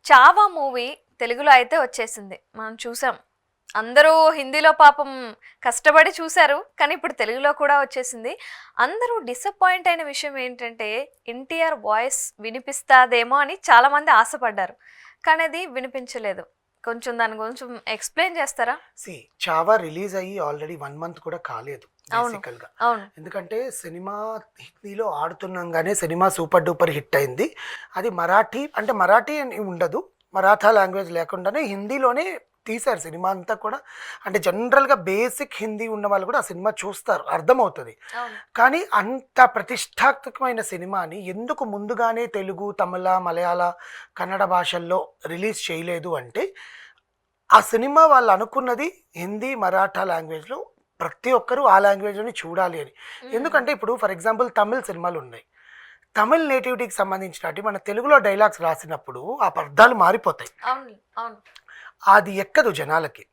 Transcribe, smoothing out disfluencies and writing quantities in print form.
Chhaava movie తెలుగులో అయితే వచ్చేసింది. మనం చూసాం. అందరూ హిందీలో పాపం కష్టపడి చూశారు. కానీ ఇప్పుడు తెలుగులో కూడా వచ్చేసింది. అందరూ డిసప్పాయింట్ అయిన విషయం ఏంటంటే ఎన్టీఆర్ వాయిస్ వినిపిస్తాదేమో అని చాలామంది ఆశపడ్డారు. కానీ అది వినిపించలేదు. కొంచెం దాని గురించి ఎక్స్ప్లెయిన్ చేస్తారా? చావా రిలీజ్ అయ్యి ఆల్రెడీ 1 మంత్ కూడా కాలేదు అవును. బేసికల్గా. అవును. ఎందుకంటే సినిమా హిందీలో ఆడుతున్నాగానే సినిమా సూపర్ డూపర్ హిట్ అయింది. అది మరాఠీ అంటే మరాఠీ అని ఉండదు, మరాఠా లాంగ్వేజ్ లేకుండానే హిందీలోనే తీశారు సినిమా అంతా కూడా. అంటే జనరల్గా బేసిక్ హిందీ ఉన్న వాళ్ళు కూడా ఆ సినిమా చూస్తారు, అర్థమవుతుంది. అవును. కానీ అంత ప్రతిష్టాత్మకమైన సినిమాని ఎందుకు ముందుగానే తెలుగు, తమిళ, మలయాళ, కన్నడ భాషల్లో రిలీజ్ చేయలేదు అంటే ఆ సినిమా వాళ్ళు అనుకున్నది హిందీ, మరాఠా లాంగ్వేజ్లో ప్రతి ఒక్కరూ ఆ లాంగ్వేజ్లోని చూడాలి అని. ఎందుకంటే ఇప్పుడు ఫర్ ఎగ్జాంపుల్ తమిళ్ సినిమాలు ఉన్నాయి. తమిళ్ నేటివిటీకి సంబంధించినట్టు మన తెలుగులో డైలాగ్స్ రాసినప్పుడు ఆ అర్థాలు మారిపోతాయి, అవును. అవును. అది ఎక్కదు జనాలకి.